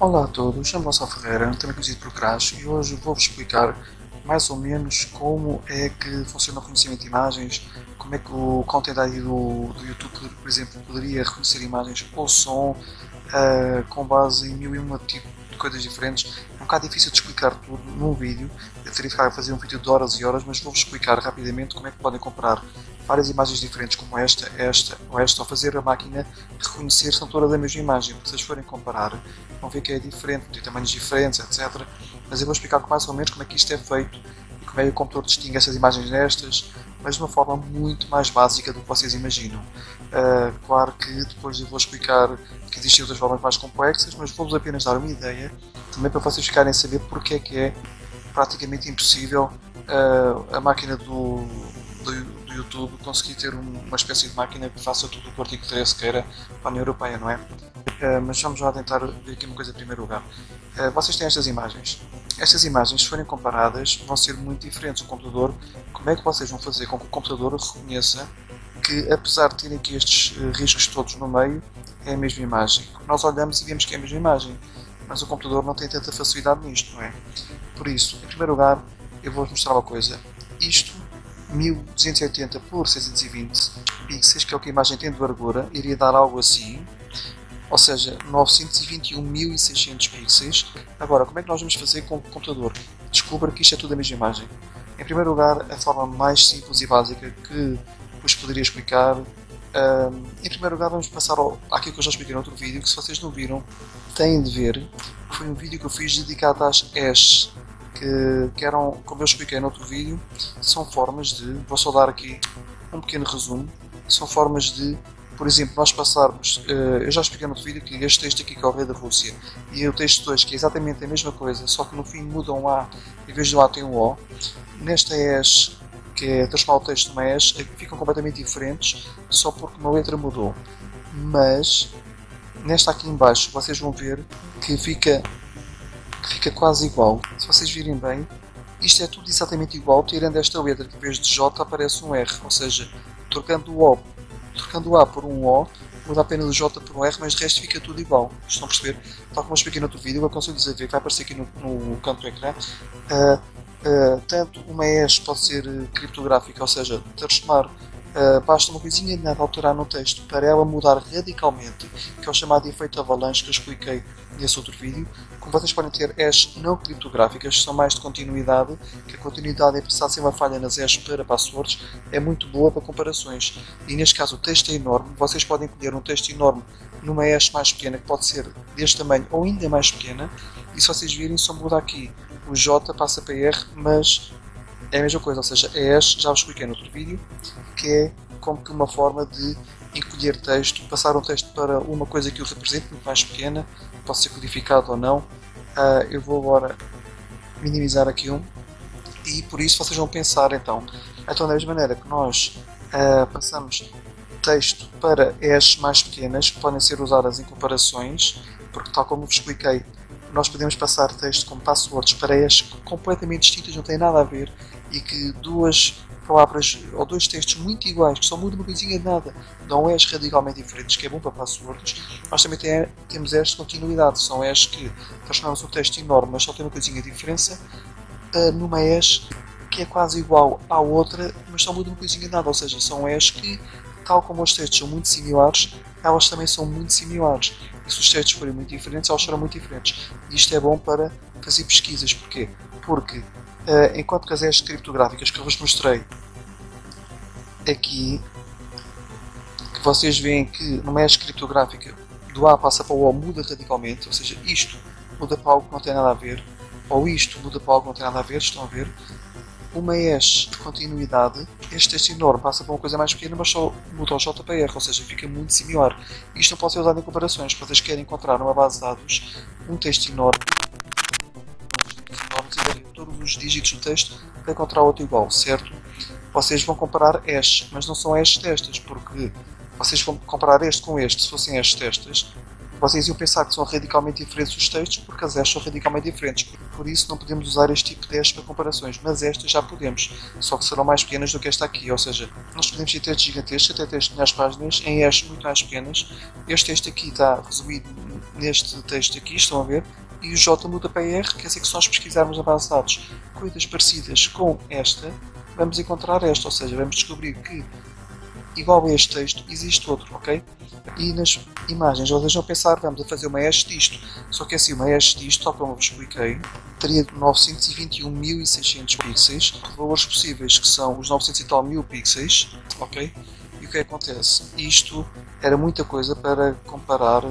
Olá a todos, chamo-me Gonçalo Ferreira, também conhecido por Crash, e hoje vou-vos explicar mais ou menos como é que funciona o reconhecimento de imagens, como é que o Content ID do YouTube, por exemplo, poderia reconhecer imagens ou som com base em mil e uma tipo de coisas diferentes. É um bocado difícil de explicar tudo num vídeo, eu teria que fazer um vídeo de horas e horas, mas vou-vos explicar rapidamente como é que podem comprar várias imagens diferentes como esta, ou fazer a máquina reconhecer são todas da mesma imagem, porque se as forem comparar vão ver que é diferente, tem tamanhos diferentes, etc. Mas eu vou explicar mais ou menos como é que isto é feito e como é que o computador distingue estas imagens destas, mas de uma forma muito mais básica do que vocês imaginam. Claro que depois eu vou explicar que existem outras formas mais complexas, mas vou-vos apenas dar uma ideia, também para vocês ficarem a saber porque é que é praticamente impossível a máquina do YouTube conseguir ter uma espécie de máquina que faça tudo o que o artigo 13 queira para a União Europeia, não é? Mas vamos lá tentar ver aqui uma coisa em primeiro lugar. Vocês têm estas imagens. Estas imagens, se forem comparadas, vão ser muito diferentes. O computador, como é que vocês vão fazer com que o computador reconheça que, apesar de terem aqui estes riscos todos no meio, é a mesma imagem? Porque nós olhamos e vemos que é a mesma imagem, mas o computador não tem tanta facilidade nisto, não é? Por isso, em primeiro lugar, eu vou-vos mostrar uma coisa. Isto 1280 por 620 pixels, que é o que a imagem tem de largura, iria dar algo assim, ou seja, 921.600 pixels. Agora, como é que nós vamos fazer com o computador? Descubra que isto é tudo a mesma imagem. Em primeiro lugar, a forma mais simples e básica que vos poderia explicar. Em primeiro lugar, vamos passar àquilo que eu já expliquei no outro vídeo, que se vocês não viram, têm de ver. Foi um vídeo que eu fiz dedicado às hashes, que eram, como eu expliquei no outro vídeo, são formas de, vou só dar aqui um pequeno resumo, são formas de, por exemplo, nós passarmos, eu já expliquei no outro vídeo que este texto aqui que é o rei da Rússia, e o texto 2 que é exatamente a mesma coisa, só que no fim muda um A, em vez de um A tem um O. Nesta hash, que é transformar o texto numa hash, ficam completamente diferentes, só porque uma letra mudou. Mas, nesta aqui em baixo, vocês vão ver que fica quase igual. Se vocês virem bem, isto é tudo exatamente igual, tirando esta letra que em vez de J aparece um R, ou seja, trocando o A por um O, muda apenas o J por um R, mas de resto fica tudo igual. Estão a perceber? Tal como eu expliquei no outro vídeo, eu aconselho-vos a ver, que vai aparecer aqui no canto do ecrã. Tanto uma hash pode ser criptográfica, ou seja, transformar, basta uma coisinha de nada alterar no texto para ela mudar radicalmente, que é o chamado efeito avalanche que eu expliquei nesse outro vídeo. Como vocês podem ter hashes não criptográficas, que são mais de continuidade, que a continuidade é precisar ser uma falha nas hashes para passwords, é muito boa para comparações. E neste caso o texto é enorme, vocês podem colher um texto enorme numa hash mais pequena, que pode ser deste tamanho ou ainda mais pequena, e se vocês virem só muda aqui, o J passa para R, mas é a mesma coisa, ou seja, a hash, já vos expliquei no outro vídeo, que é como que uma forma de encolher texto, passar um texto para uma coisa que o represente, muito mais pequena, pode ser codificado ou não. Eu vou agora minimizar aqui e por isso vocês vão pensar então da mesma maneira que nós passamos texto para hashes mais pequenas, que podem ser usadas em comparações, porque tal como vos expliquei, nós podemos passar texto como passwords para hashes completamente distintas, não têm nada a ver, e que duas palavras ou dois textos muito iguais, que só mudam uma coisinha de nada, dão hashes radicalmente diferentes, que é bom para passwords. Nós também temos hashes de continuidade, são hashes que transformamos um texto enorme, mas só tem uma coisinha de diferença, numa hash que é quase igual à outra, mas só muda uma coisinha de nada, ou seja, são hashes que, tal como os textos são muito similares, elas também são muito similares. E se os textos forem muito diferentes, elas serão muito diferentes. E isto é bom para fazer pesquisas. Porquê? Porque, enquanto que as hashes criptográficas que eu vos mostrei aqui, que vocês veem que numa hash criptográfica do A passa para o O muda radicalmente, ou seja, isto muda para algo que não tem nada a ver, ou isto muda para algo que não tem nada a ver, estão a ver? Uma hash de continuidade, este texto enorme passa para uma coisa mais pequena, mas só muda o J para R, ou seja, fica muito similar. Isto não pode ser usado em comparações, se vocês querem encontrar numa base de dados um texto enorme, e todos os dígitos do texto para encontrar outro igual, certo? Vocês vão comparar hashes, mas não são hashes destas, porque vocês vão comparar este com este, se fossem hashes destas, vocês iam pensar que são radicalmente diferentes os textos, porque as hashes são radicalmente diferentes. Por isso não podemos usar este tipo de hash para comparações, mas estas já podemos, só que serão mais pequenas do que esta aqui, ou seja, nós podemos ter textos gigantescos, até textos de milhares de páginas, em hashes muito mais pequenas. Este texto aqui está resumido neste texto aqui, estão a ver, e o JMUDAPR quer dizer que se nós pesquisarmos na base de dados coisas parecidas com esta, vamos encontrar esta, ou seja, vamos descobrir que igual a este texto existe outro, ok? E nas imagens, vocês vão pensar, vamos a fazer uma hash disto, só que assim, uma hash disto, tal como eu vos expliquei, teria 921.600 pixels, de valores possíveis que são os 900 e tal mil pixels, ok? E o que acontece? Isto era muita coisa para comparar,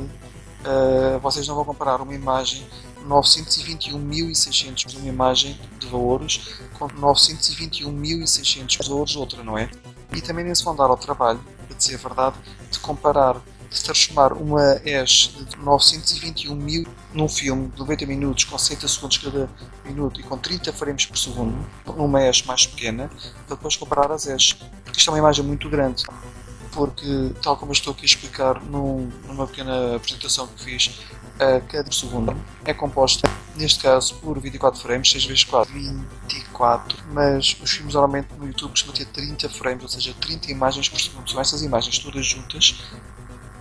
vocês não vão comparar uma imagem 921.600 de uma imagem de valores com 921.600 de valores de outra, não é? E também nem se vão dar ao trabalho, para dizer a verdade, de comparar, de transformar uma hash de 921.000 num filme de 90 minutos com 60 segundos cada minuto e com 30 frames por segundo, numa hash mais pequena, para depois comparar as hashes. Porque isto é uma imagem muito grande. Porque, tal como eu estou aqui a explicar numa pequena apresentação que fiz, cada segundo é composto, neste caso, por 24 frames, 6 vezes 4, 24, mas os filmes normalmente no YouTube costumam ter 30 frames, ou seja, 30 imagens por segundo. São essas imagens todas juntas,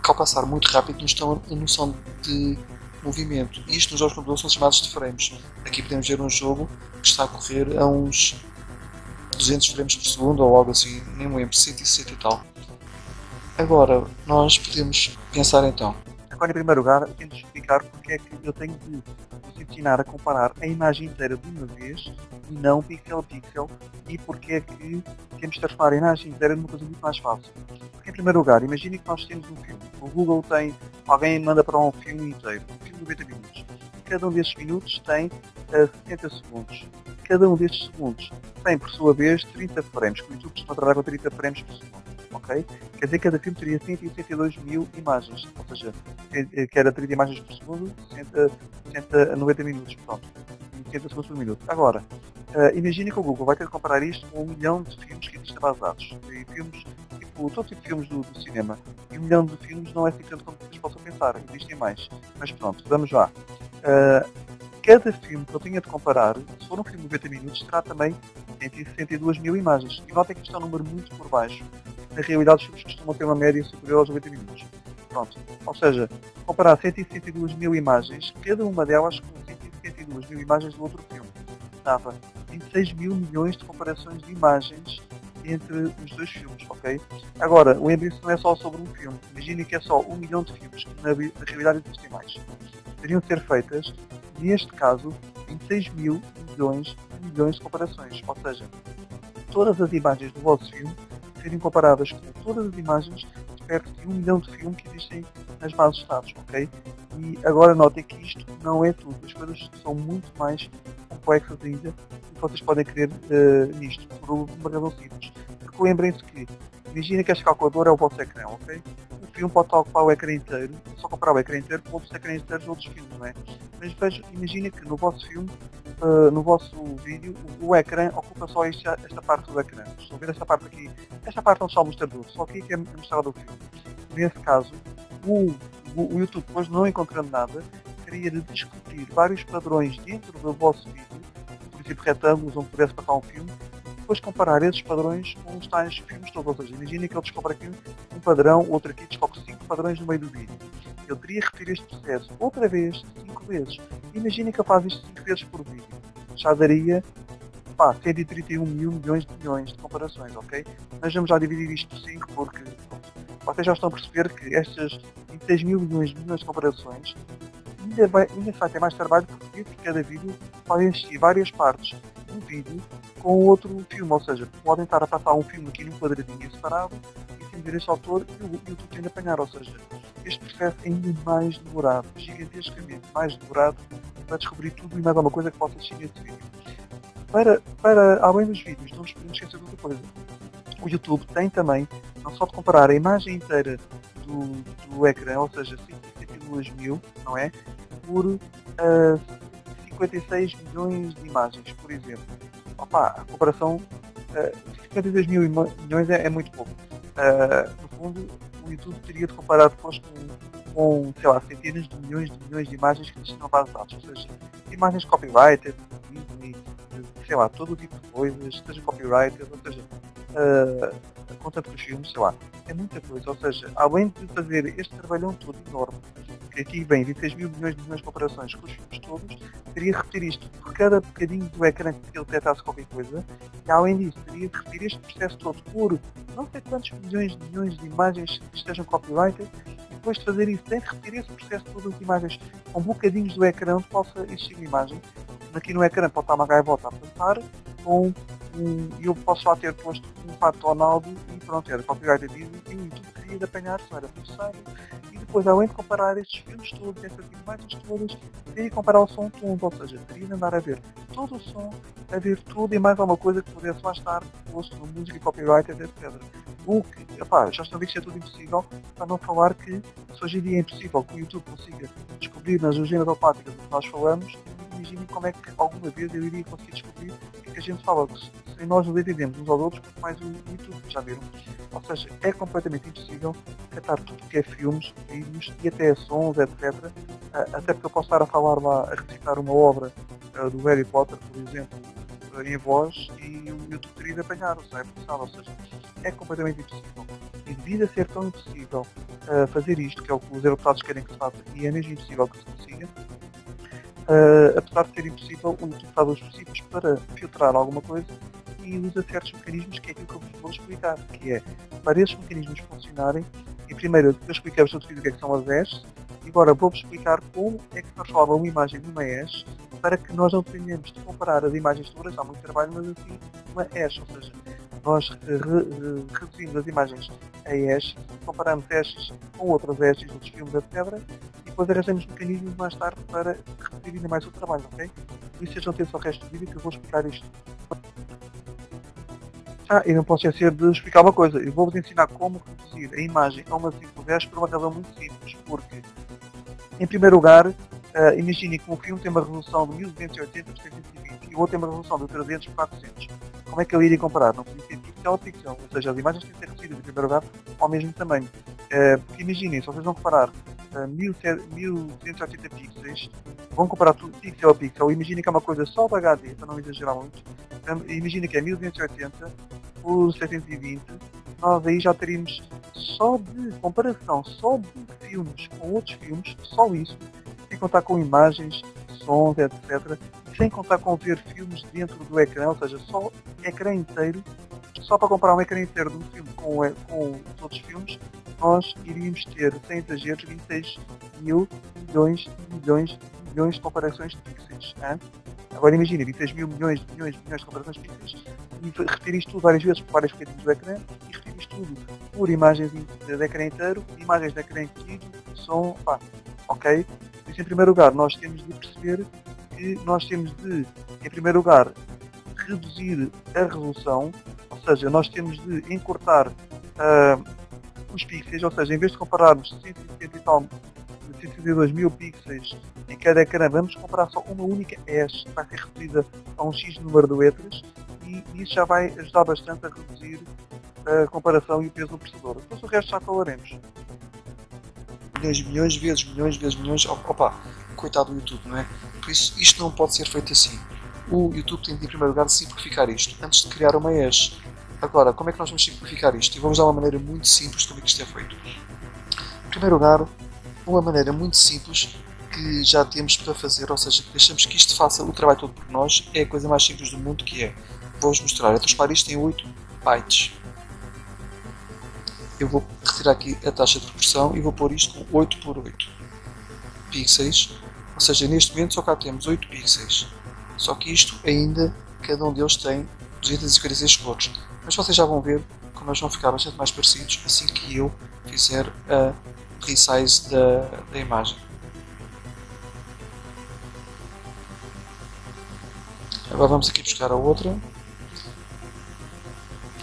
que ao passar muito rápido nos dão a noção de movimento. E isto nos jogos de computador são chamados de frames. Aqui podemos ver um jogo que está a correr a uns 200 frames por segundo, ou algo assim, nem me lembro, 160 e tal. Agora, nós podemos pensar então. Agora, em primeiro lugar, temos de explicar porque é que eu tenho de vos ensinar a comparar a imagem inteira de uma vez e não pixel a pixel, e porque é que temos de transformar a imagem inteira numa coisa muito mais fácil. Porque, em primeiro lugar, imagine que nós temos um filme. O Google tem, alguém manda para um filme inteiro, um filme de 90 minutos. Cada um destes minutos tem 60 segundos. Cada um destes segundos tem, por sua vez, 30 frames, que o YouTube costuma trabalhar com 30 frames por segundo. Okay? Quer dizer que cada filme teria 162 mil imagens, ou seja, que era 30 imagens por segundo, 60 a 90 minutos, pronto, 60 segundos por minuto. Agora, imagine que o Google vai ter que comparar isto com 1 milhão de filmes que existem na base de dados, e filmes, tipo, todo tipo de filmes do cinema, e 1 milhão de filmes não é assim tanto como vocês possam pensar, existem mais, mas pronto, vamos lá. Cada filme que eu tenha de comparar, se for um filme de 90 minutos, terá também 162 mil imagens, e notem que isto é um número muito por baixo. Na realidade, os filmes costumam ter uma média superior aos 90 minutos. Pronto. Ou seja, comparar 162 mil imagens, cada uma delas com 162 mil imagens do outro filme, dava 26 mil milhões de comparações de imagens entre os dois filmes, ok? Agora, lembrem-se, não é só sobre um filme. Imaginem que é só 1 milhão de filmes, que na realidade existem mais. Teriam de ser feitas, neste caso, 26 mil milhões de comparações. Ou seja, todas as imagens do vosso filme serem comparadas com todas as imagens de perto de 1 milhão de filmes que existem nas bases de dados, ok? E agora notem que isto não é tudo, as coisas são muito mais complexas ainda do que vocês podem querer nisto, por uma razão simples. Porque lembrem-se que, imagina que esta calculadora é o vosso ecrã, ok? O filme pode ocupar o ecrã inteiro, só comparar o ecrã inteiro com outros ecrãs inteiros de outros filmes, não é? Mas imagina que no vosso filme, no vosso vídeo, o ecrã ocupa só esta parte do ecrã. Estão a ver esta parte aqui? Esta parte onde está o mostrador, só aqui que é mostrado o filme. Nesse caso, o YouTube, depois não encontrando nada, teria de discutir vários padrões dentro do vosso vídeo, por exemplo, retângulos onde pudesse passar um filme, e depois comparar esses padrões com os tais filmes todos. Ou seja, imagina que ele descobre aqui um padrão, outro aqui descobre 5 padrões no meio do vídeo. Ele teria que repetir este processo outra vez, 5 vezes. Imagina que ele faz isto 5 vezes por vídeo. Já daria 131 mil milhões de comparações, ok? Mas vamos já dividir isto por 5 porque vocês já estão a perceber que estas 26 mil milhões de comparações ainda vai ter mais trabalho porque por cada vídeo podem existir várias partes do vídeo com outro filme, ou seja, podem estar a passar um filme aqui num quadradinho separado e sem ver este autor e o YouTube tem de apanhar, ou seja, este processo é ainda mais demorado, gigantescamente mais demorado para descobrir tudo e mais alguma coisa que possa existir nesse vídeo. Para além dos vídeos, não nos podemos esquecer de outra coisa. O YouTube tem também, não só de comparar a imagem inteira do ecrã, ou seja, 162 mil, não é? Por 56 milhões de imagens, por exemplo. A comparação, 52 mil milhões é muito pouco. No fundo, o YouTube teria de comparar depois com sei lá, centenas de milhões de imagens que existem na base de dados, ou seja, imagens copyrighted, Disney, sei lá, todo o tipo de coisas, seja copyrighted, ou seja, contanto que os filmes, sei lá, é muita coisa, ou seja, além de fazer este trabalhão todo enorme, porque aqui vem 26 mil milhões de milhões de comparações com os filmes todos, teria que repetir isto por cada bocadinho do ecrã que ele detectasse qualquer coisa, e além disso, teria que repetir este processo todo por não sei quantos milhões de imagens que estejam copyrighted, e depois de fazer isso, tem que repetir esse processo todo de imagens com bocadinhos do ecrã onde possa existir uma imagem. Aqui no ecrã pode estar uma gaivota a passar, eu posso lá ter posto um pato Ronaldo e pronto, era copyrighted e o YouTube queria de apanhar, se não era necessário. E depois, além de comparar estes filmes todos, estas imagens todas, teria que comparar o som todos, ou seja, teria de andar a ver todo o som, a ver tudo e mais alguma coisa que pudesse lá estar posto no música e copyrighted, etc. O que, já estão a ver que isto é tudo impossível, para não falar que se hoje em dia é impossível que o YouTube consiga descobrir nas legendas automáticas do que nós falamos, imaginem como é que alguma vez eu iria conseguir descobrir o que a gente fala, se nós nos entendemos uns aos outros, quanto mais o YouTube, já viram? Ou seja, é completamente impossível catar tudo que é filmes, vídeos e até sons, etc. Até porque eu posso estar a falar lá, a recitar uma obra do Harry Potter, por exemplo, em voz, e o YouTube teria de apanhar, ou seja, é completamente impossível. E devido a ser tão impossível fazer isto, que é o que os europeus querem que se faça, e é mesmo impossível que se consiga, apesar de ser impossível, o YouTube faz os possíveis para filtrar alguma coisa e usa certos mecanismos, que é aquilo que eu vos vou explicar, que é, para esses mecanismos funcionarem, e primeiro eu expliquei-vos tudo o que é que são as hashes, e agora vou-vos explicar como é que se transforma uma imagem numa hash, para que nós não tenhamos de comparar as imagens todas, há muito trabalho, mas assim, uma hash, ou seja, nós reduzimos as imagens a hash, comparamos hashes com outras hashes, outros filmes, etc., e depois arranjamos mecanismos mais tarde para reduzir ainda mais o trabalho, ok? Por isso sejam atentos ao resto do vídeo que eu vou explicar isto. E não posso esquecer de explicar uma coisa. Eu vou-vos ensinar como reduzir a imagem a uma simples hash por uma razão muito simples. Porque, em primeiro lugar, imaginem que um filme tem uma resolução de 1280 por 720 e o outro tem uma resolução de 300 por 400. Como é que eu iria comparar? Não podia ser pixel a pixel. Ou seja, as imagens têm que ser reduzidas, em primeiro lugar, ao mesmo tamanho. Porque imaginem, se vocês vão comparar 1280 pixels, vão comparar tudo pixel a pixel, imaginem que é uma coisa só de HD, para não exagerar muito, imaginem que é 1280 por 720, nós aí já teríamos só de comparação, só de filmes com outros filmes, só isso, sem contar com imagens, sons, etc, sem contar com ver filmes dentro do ecrã, ou seja, só ecrã inteiro, só para comparar um ecrã inteiro de um filme com os outros filmes, nós iríamos ter, sem exageros, 26 mil milhões de comparações de pixels. Agora imagina, 26 mil milhões de comparações de pixels, e repetir isto tudo várias vezes por vários bocadinhos do ecrã, e repetir isto tudo por imagens de ecrã inteiro, imagens de ecrã inteiro, som, ok? Por isso, em primeiro lugar, nós temos de perceber que nós temos de, em primeiro lugar, reduzir a resolução, ou seja, nós temos de encurtar os pixels, ou seja, em vez de compararmos 172 mil pixels em cada ecrã, vamos comparar só uma única hash que vai ser reduzida a um X número de letras, e isso já vai ajudar bastante a reduzir a comparação e o peso do processador. Depois o resto já falaremos. Milhões vezes milhões, opa, coitado do YouTube, não é? Por isso, isto não pode ser feito assim. O YouTube tem de, em primeiro lugar, simplificar isto, antes de criar uma hash. Agora, como é que nós vamos simplificar isto? E vamos dar uma maneira muito simples de como é que isto é feito. Em primeiro lugar, uma maneira muito simples que já temos para fazer, ou seja, que deixamos que isto faça o trabalho todo por nós, é a coisa mais simples do mundo, que é, vou-vos mostrar, é transformar isto em 8 bytes. Eu vou retirar aqui a taxa de proporção e vou pôr isto com 8 por 8 pixels, ou seja, neste momento só cá temos 8 pixels, só que isto ainda, cada um deles tem 256 cores, mas vocês já vão ver como eles vão ficar bastante mais parecidos assim que eu fizer a resize da imagem. Agora vamos aqui buscar a outra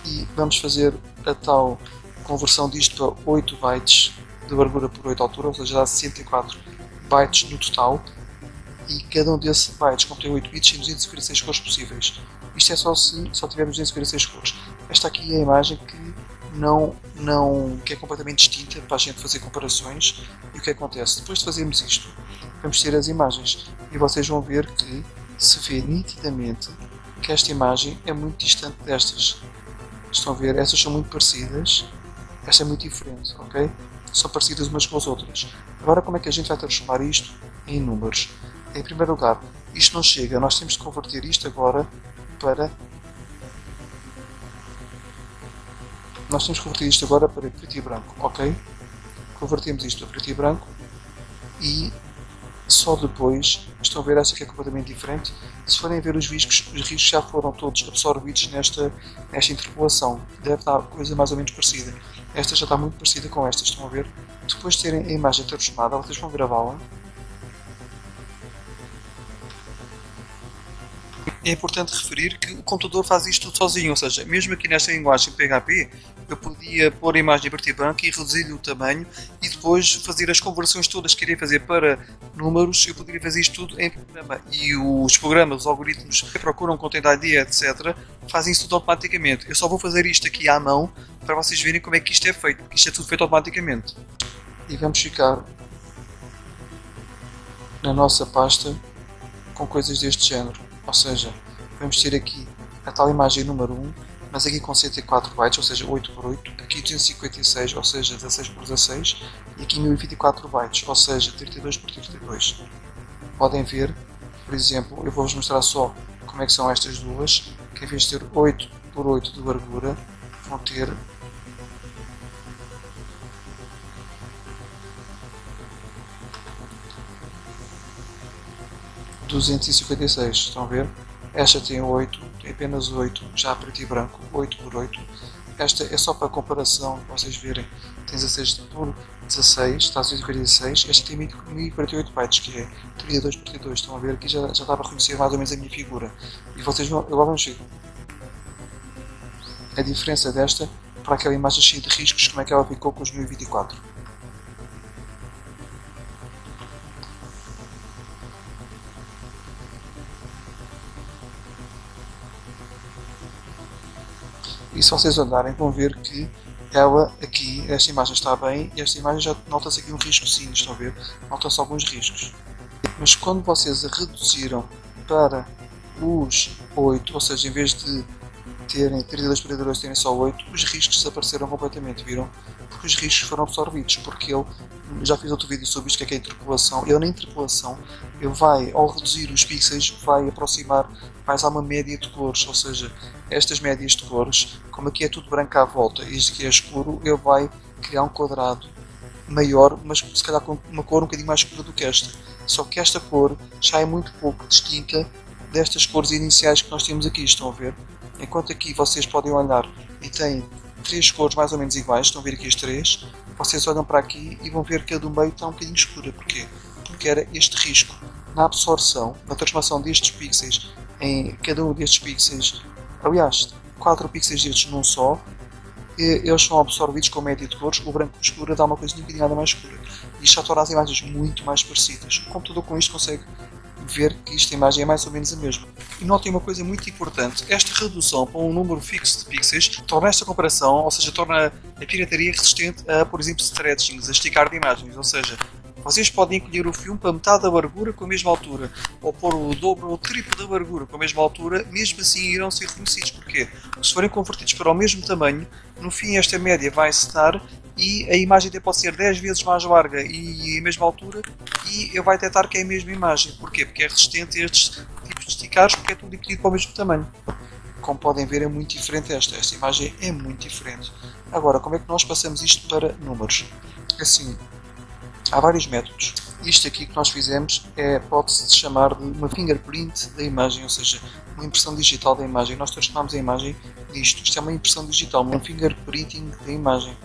e vamos fazer a tal conversão disto para 8 bytes de largura por 8 de altura, ou seja, dá 64 bytes no total, e cada um desses bytes, como tem 8 bits, tem 256 cores possíveis. Isto é só se só tivermos 256 cores. Esta aqui é a imagem que é completamente distinta para a gente fazer comparações. E o que acontece? Depois de fazermos isto, vamos ter as imagens e vocês vão ver que se vê nitidamente que esta imagem é muito distante destas. Estão a ver? Estas são muito parecidas, esta é muito diferente, ok? são parecidas umas com as outras. Agora, como é que a gente vai transformar isto em números? Em primeiro lugar, isto não chega, nós temos de converter isto agora para... preto e branco, ok? Convertemos isto a preto e branco e só depois, estão a ver esta que é completamente diferente. Se forem ver os riscos já foram todos absorvidos nesta interpolação. Deve dar coisa mais ou menos parecida. Esta já está muito parecida com esta, estão a ver? Depois de terem a imagem transformada, vocês vão gravá-la. É importante referir que o computador faz isto tudo sozinho, ou seja, mesmo aqui nesta linguagem PHP, eu podia pôr a imagem em preto e branco e reduzir-lhe o tamanho e depois fazer as conversões todas que queria fazer para números. Eu poderia fazer isto tudo em programa e os programas, os algoritmos que procuram Content ID, etc., fazem isso tudo automaticamente. Eu só vou fazer isto aqui à mão para vocês verem como é que isto é feito, porque isto é tudo feito automaticamente. E vamos ficar na nossa pasta com coisas deste género. Ou seja, vamos ter aqui a tal imagem número 1, mas aqui com 104 bytes, ou seja, 8 por 8, aqui 256, ou seja, 16 por 16, e aqui 1024 bytes, ou seja, 32 por 32. Podem ver, por exemplo, eu vou-vos mostrar só como é que são estas duas, que em vez de ter 8 por 8 de largura, vão ter 256, estão a ver? Esta tem 8, tem apenas 8, já preto e branco, 8 por 8. Esta é só para comparação, para vocês verem, tem 16 por 16, está a 256. Esta tem 1048 bytes, que é 32 por 32, estão a ver? Aqui já dá para reconhecer mais ou menos a minha figura. E vocês vão, agora vamos ver a diferença desta para aquela imagem cheia de riscos, como é que ela ficou com os 1024. E se vocês olharem vão ver que ela aqui, esta imagem está bem e esta imagem já nota-se aqui um riscozinho, estão a ver? Nota-se alguns riscos. Mas quando vocês a reduziram para os 8, ou seja, em vez de terem 32 por 32 terem só 8, os riscos desapareceram completamente, viram? Porque os riscos foram absorvidos, porque ele, já fiz outro vídeo sobre isto, que é a interpolação. Ele na interpolação, ele vai, ao reduzir os pixels, vai aproximar mais a uma média de cores, ou seja, estas médias de cores, como aqui é tudo branco à volta e isto aqui é escuro, ele vai criar um quadrado maior, mas se calhar com uma cor um bocadinho mais escura do que esta. Só que esta cor já é muito pouco distinta destas cores iniciais que nós temos aqui, estão a ver? Enquanto aqui vocês podem olhar e têm 3 cores mais ou menos iguais, estão a ver aqui as 3, vocês olham para aqui e vão ver que a do meio está um bocadinho escura. Porquê? Porque era este risco na absorção, na transformação destes pixels em cada um destes pixels, aliás, 4 pixels destes num só, eles são absorvidos com média de cores, o branco escuro dá uma coisinha um bocadinho mais escura. E isto já torna as imagens muito mais parecidas. O computador com isto consegue ver que esta imagem é mais ou menos a mesma. E notem uma coisa muito importante, esta redução para um número fixo de pixels torna esta comparação, ou seja, torna a pirataria resistente a, por exemplo, stretchings, a esticar de imagens, ou seja, vocês podem encolher o filme para metade da largura com a mesma altura, ou pôr o dobro ou o triplo da largura com a mesma altura, mesmo assim irão ser reconhecidos. Porquê? Porque se forem convertidos para o mesmo tamanho, no fim esta média vai setar e a imagem até pode ser 10 vezes mais larga e a mesma altura e ele vai detectar que é a mesma imagem. Porquê? Porque é resistente a estes tipos de esticares, porque é tudo dividido para o mesmo tamanho. Como podem ver é muito diferente esta imagem é muito diferente. Agora, como é que nós passamos isto para números? Assim, há vários métodos. Isto aqui que nós fizemos pode-se chamar de uma fingerprint da imagem, ou seja, uma impressão digital da imagem. Nós transformamos a imagem nisto. Isto é uma impressão digital, um fingerprinting da imagem.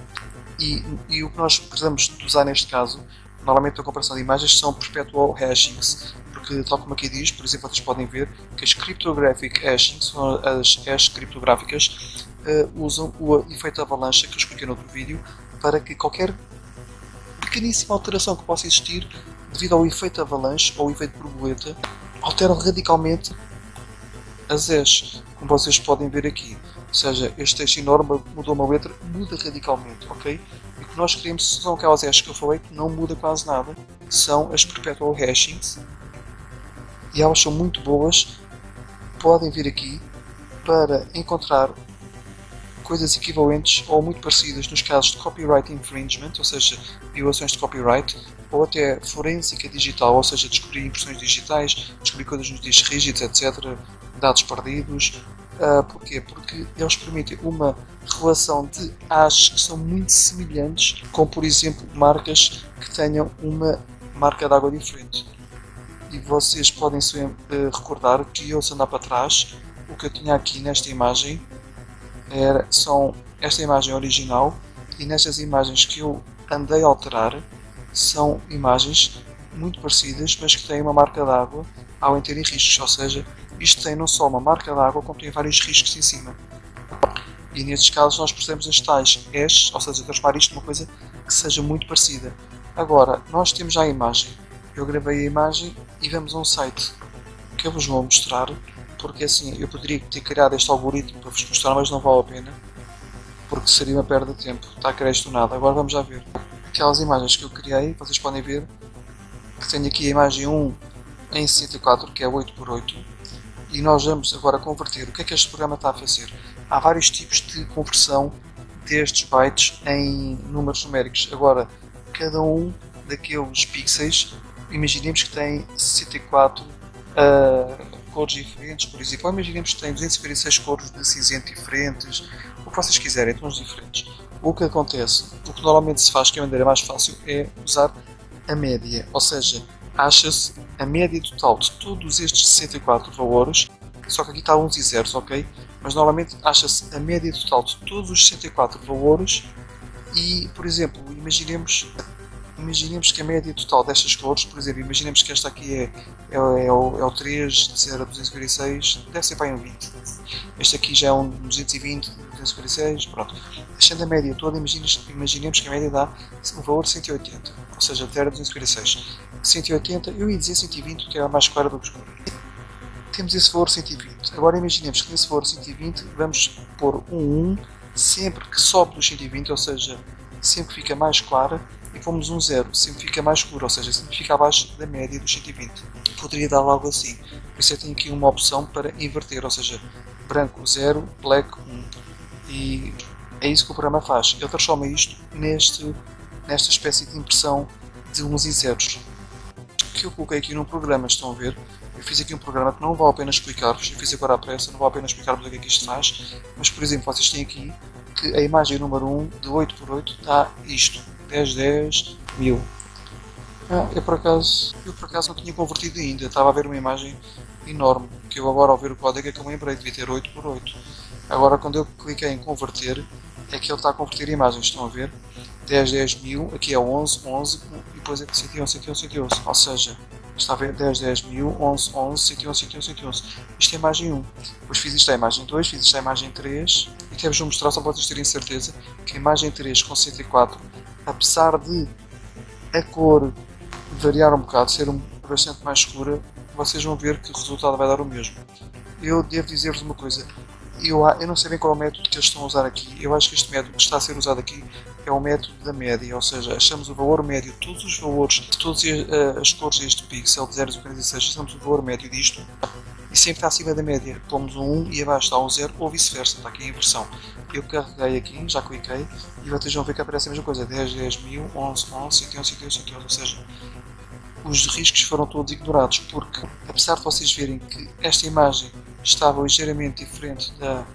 E o que nós precisamos de usar neste caso, normalmente a comparação de imagens, são perpetual hashings. Porque, tal como aqui diz, por exemplo, vocês podem ver que as cryptographic hashings, são as hashes criptográficas, usam o efeito avalanche que eu expliquei no outro vídeo, para que qualquer pequeníssima alteração que possa existir devido ao efeito avalanche ou efeito borboleta altera radicalmente as hashes, como vocês podem ver aqui. Ou seja, este texto enorme mudou uma letra, muda radicalmente, ok? E o que nós queremos são aquelas hashes que eu falei que não muda quase nada, são as perpetual hashings e elas são muito boas. Podem vir aqui para encontrar coisas equivalentes ou muito parecidas nos casos de copyright infringement, ou seja, violações de copyright, ou até forensica digital, ou seja, descobrir impressões digitais, descobrir coisas nos discos rígidos, etc., dados perdidos. Porquê? Porque eles permitem uma relação de hashes que são muito semelhantes com, por exemplo, marcas que tenham uma marca de água diferente. E vocês podem se recordar que eu, se andar para trás, o que eu tinha aqui nesta imagem são esta imagem original, e nestas imagens que eu andei a alterar são imagens muito parecidas, mas que têm uma marca d'água ao em terem riscos, ou seja, isto tem não só uma marca d'água, como tem vários riscos em cima. E nestes casos nós precisamos das tais hashes, ou seja, transformar isto numa coisa que seja muito parecida. Agora, nós temos já a imagem. Eu gravei a imagem e vamos a um site que eu vos vou mostrar, porque assim, eu poderia ter criado este algoritmo para vos mostrar, mas não vale a pena, porque seria uma perda de tempo, está a criar isto nada. Agora vamos já ver. Aquelas imagens que eu criei, vocês podem ver que tenho aqui a imagem 1 em 64, que é 8x8, e nós vamos agora converter. O que é que este programa está a fazer? Há vários tipos de conversão destes bytes em números numéricos. Agora, cada um daqueles pixels, imaginemos que tem 64 cores diferentes, por exemplo, ou imaginemos que tem 256 cores de cinzento diferentes, o que vocês quiserem, tons diferentes. O que acontece, o que normalmente se faz, que é a maneira mais fácil, é usar a média, ou seja, acha-se a média total de todos estes 64 valores, só que aqui está uns e zeros, ok? Mas normalmente acha-se a média total de todos os 64 valores e, por exemplo, imaginemos que a média total destas cores, por exemplo, imaginemos que esta aqui é o 3 de 0 a 256, deve ser para aí um 20. Este aqui já é um 220, 256, pronto. Deixando a média toda, imaginemos que a média dá um valor de 180, ou seja, de 0 a 256. 180, eu ia dizer 120, que é a mais clara do que escura. Temos esse valor 120. Agora imaginemos que nesse valor 120 vamos pôr um 1 sempre que sobe dos 120, ou seja, sempre que fica mais clara, e pomos um 0, sempre fica mais escuro, ou seja, sempre fica abaixo da média dos 120. Poderia dar algo assim. Por isso eu tenho aqui uma opção para inverter, ou seja, branco 0, black 1. E é isso que o programa faz. Ele transforma isto nesta espécie de impressão de uns e zeros. Que eu coloquei aqui num programa, estão a ver? Eu fiz aqui um programa que não vale a pena explicar-vos, eu fiz agora à pressa, não vale a pena explicar-vos o que é que isto faz, mas por exemplo, vocês têm aqui que a imagem número 1 de 8x8 dá isto, 10, 10, 1000. Eu por acaso não tinha convertido ainda, estava a ver uma imagem enorme, que eu agora ao ver o código é que eu me lembrei, devia ter 8x8. Agora quando eu cliquei em converter, é que ele está a converter imagens, estão a ver? 10, 10, 1000, aqui é 11, 11, e depois é 111, 111, 111, ou seja, está a ver 10, 10, 1000, 11, 11, 111, 111, 111. Isto é a imagem 1. Depois fiz isto à imagem 2, fiz isto à imagem 3, e até vos mostrar, só para vocês terem certeza, que a imagem 3 com 104, apesar de a cor variar um bocado, ser bastante mais escura, vocês vão ver que o resultado vai dar o mesmo. Eu devo dizer-vos uma coisa, eu não sei bem qual é o método que eles estão a usar aqui. Eu acho que este método que está a ser usado aqui é o método da média, ou seja, achamos o valor médio de todos os valores, de todas as cores deste pixel de 0 a 46, achamos o valor médio disto e sempre está acima da média. Pomos um 1 e abaixo está um 0 ou vice-versa, está aqui a inversão. Eu carreguei aqui, já cliquei e vocês vão ver que aparece a mesma coisa, 10, 10, 1000, 11, 11, 111, 111, 111, ou seja, os riscos foram todos ignorados, porque apesar de vocês verem que esta imagem estava ligeiramente diferente da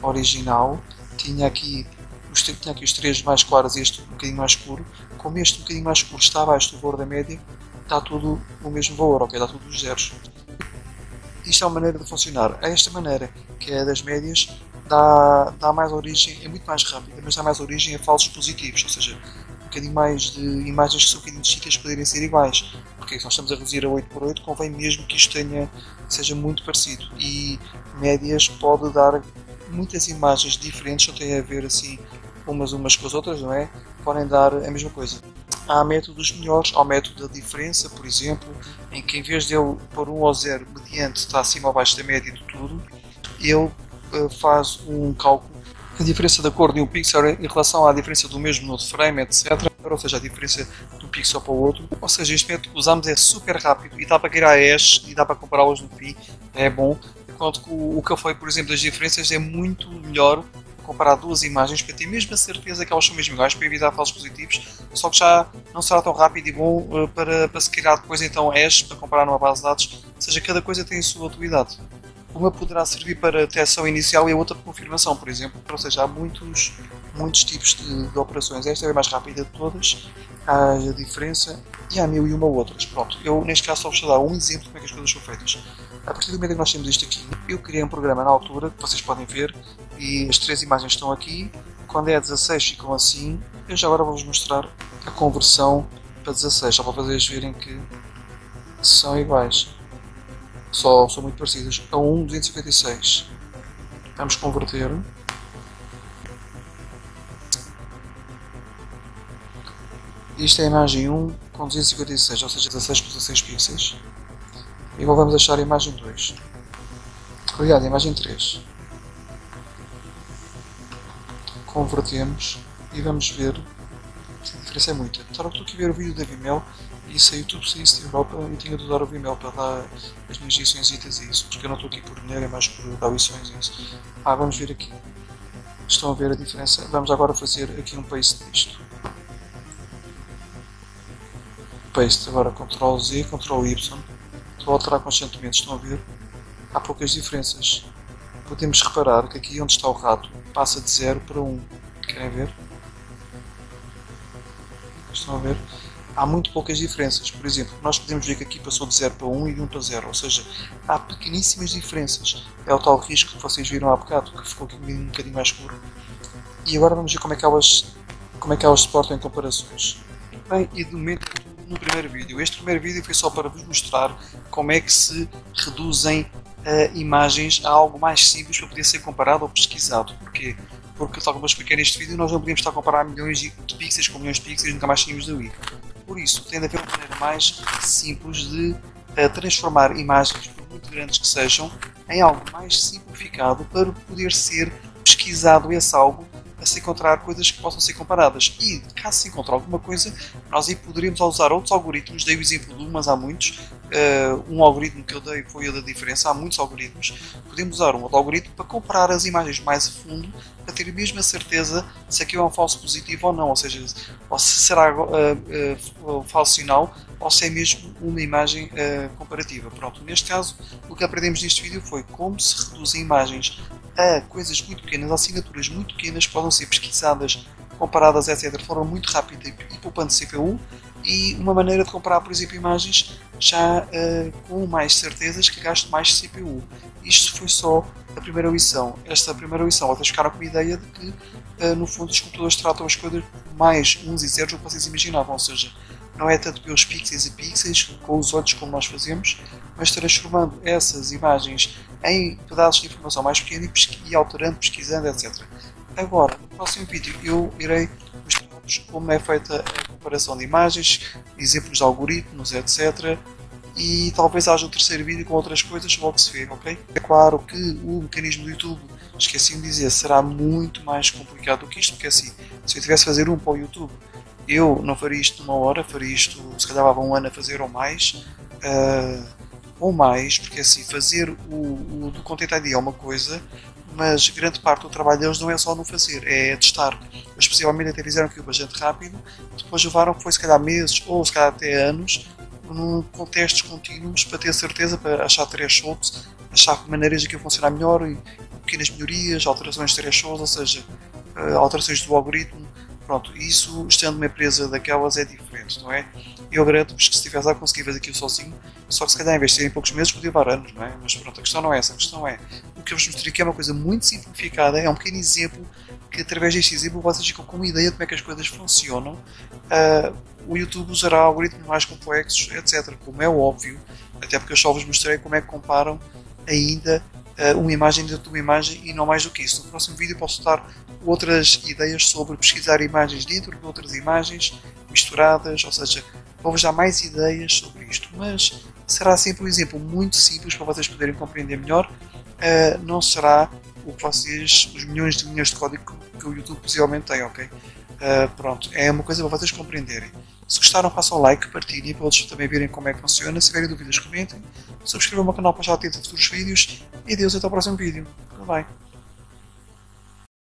original, tinha aqui os três mais claros e este um bocadinho mais escuro. Como este um bocadinho mais escuro está abaixo do valor da média, está tudo o mesmo valor, ok? Está tudo os zeros. Isto é uma maneira de funcionar. Esta maneira, que é a das médias, dá mais origem, é muito mais rápida, mas dá mais origem a falsos positivos, ou seja, um bocadinho mais de imagens que são um bocadinho distintas poderem ser iguais, porque se nós estamos a reduzir a 8x8, convém mesmo que isto seja muito parecido, e médias pode dar muitas imagens diferentes, não tem a ver assim umas com as outras, não é? Podem dar a mesma coisa. Há métodos melhores, há o método da diferença, por exemplo, em que em vez de ele pôr 1 ou 0 mediante está acima ou abaixo da média de tudo, ele faz um cálculo da diferença da cor de um pixel em relação à diferença do mesmo node frame, etc. Ou seja, a diferença de um pixel para o outro. Ou seja, este método que usamos é super rápido e dá para criar hashes e dá para compará-los no fim, é bom. Enquanto que o que eu falei, por exemplo, das diferenças é muito melhor comparar duas imagens para ter mesmo a certeza que elas são mesmo iguais, para evitar falsos positivos, só que já não será tão rápido e bom para se criar depois então hashes para comparar numa base de dados, ou seja, cada coisa tem a sua utilidade. Uma poderá servir para detecção inicial e a outra para confirmação, por exemplo, ou seja, há muitos tipos de operações. Esta é a mais rápida de todas, há a diferença e há mil e uma outras. Pronto, eu neste caso só vos dar um exemplo de como é que as coisas são feitas. A partir do momento em que nós temos isto aqui, eu criei um programa na altura, que vocês podem ver, e as três imagens estão aqui. Quando é 16 ficam assim. Eu já agora vou-vos mostrar a conversão para 16, só para vocês verem que são iguais. Só são muito parecidas. A 256. Vamos converter. Isto é a imagem 1 com 256, ou seja, 16 por 16 pixels. E agora vamos achar a imagem 2. Aliás, a imagem 3. Convertemos e vamos ver se a diferença é muita. Estou aqui a ver o vídeo da Vimeo e se a YouTube saísse da Europa eu tinha de usar o Vimeo para dar as minhas lições e isso, porque eu não estou aqui por dinheiro, é mais por dar lições e isso. Vamos ver aqui. Estão a ver a diferença? Vamos agora fazer aqui um paste disto. Paste, agora Ctrl Z, Ctrl Y. Estou a alterar constantemente, estão a ver? Há poucas diferenças. Podemos reparar que aqui onde está o rato passa de 0 para 1. Querem ver? Estão a ver? Há muito poucas diferenças. Por exemplo, nós podemos ver que aqui passou de 0 para 1 e de 1 para 0. Ou seja, há pequeníssimas diferenças. É o tal risco que vocês viram há bocado, que ficou aqui um bocadinho mais escuro. E agora vamos ver como é que elas suportam em comparações. Bem, e de momento no primeiro vídeo. Este primeiro vídeo foi só para vos mostrar como é que se reduzem imagens a algo mais simples para poder ser comparado ou pesquisado. Porquê? Porque, tal como eu expliquei neste vídeo, nós não podemos estar a comparar milhões de pixels com milhões de pixels e nunca mais tínhamos de ir. Por isso, tem de haver uma maneira mais simples de transformar imagens, por muito grandes que sejam, em algo mais simplificado para poder ser pesquisado esse algo, a se encontrar coisas que possam ser comparadas. E, caso se encontre alguma coisa, nós aí poderíamos usar outros algoritmos. Dei o exemplo de um, mas há muitos. Um algoritmo que eu dei foi o da diferença. Há muitos algoritmos. Podemos usar um outro algoritmo para comparar as imagens mais a fundo, para ter mesmo a certeza se aquilo é um falso positivo ou não. Ou seja, ou se será falso sinal, ou se é mesmo uma imagem comparativa. Pronto, neste caso, o que aprendemos neste vídeo foi como se reduzem imagens a coisas muito pequenas, a assinaturas muito pequenas que podem ser pesquisadas, comparadas, etc. de forma muito rápida e poupando CPU, e uma maneira de comparar, por exemplo, imagens já com mais certezas que gaste mais CPU. Isto foi só a primeira lição. Esta primeira lição, vocês ficaram com a ideia de que, no fundo, os computadores tratam as coisas mais uns e zeros do que vocês imaginavam, ou seja, não é tanto pelos pixels e pixels, com os olhos como nós fazemos, mas transformando essas imagens em pedaços de informação mais pequenos e alterando, pesquisando, etc. Agora, no próximo vídeo, eu irei mostrar-vos como é feita a comparação de imagens, exemplos de algoritmos, etc. E talvez haja um terceiro vídeo com outras coisas, logo se vê, ok? É claro que o mecanismo do YouTube, esqueci de dizer, será muito mais complicado do que isto, porque assim, se eu tivesse a fazer um para o YouTube, eu não faria isto numa hora, faria isto, se calhar levava um ano a fazer ou mais, porque assim, fazer o do Content ID é uma coisa, mas grande parte do trabalho deles não é só no fazer, é testar. Eles especialmente até fizeram aquilo bastante rápido, depois levaram, foi se calhar meses ou se calhar até anos, com testes contínuos para ter certeza, para achar thresholds, achar maneiras de que funcionar melhor, e pequenas melhorias, alterações de thresholds, ou seja, alterações do algoritmo. Pronto, isso, estando numa empresa daquelas, é diferente, não é? Eu garanto-vos que se tivesse a conseguir fazer aquilo sozinho, só que se calhar em vez de serem poucos meses, podia levar anos, não é? Mas pronto, a questão não é essa, a questão é, o que eu vos mostrei aqui é uma coisa muito simplificada, é um pequeno exemplo, que através deste exemplo vocês ficam com uma ideia de como é que as coisas funcionam. O YouTube usará algoritmos mais complexos, etc, como é óbvio, até porque eu só vos mostrei como é que comparam ainda uma imagem dentro de uma imagem e não mais do que isso. No próximo vídeo posso dar outras ideias sobre pesquisar imagens dentro de outras imagens misturadas, ou seja, vou-vos dar mais ideias sobre isto, mas será sempre um exemplo muito simples para vocês poderem compreender melhor, não será o que vocês, os milhões de linhas de código que o YouTube possivelmente tem, ok? Pronto, é uma coisa para vocês compreenderem. Se gostaram, façam like, partilhem para outros também verem como é que funciona. Se tiverem dúvidas, comentem. Subscrevam o meu canal para estar atento a futuros vídeos. E adeus, até ao próximo vídeo. Bye.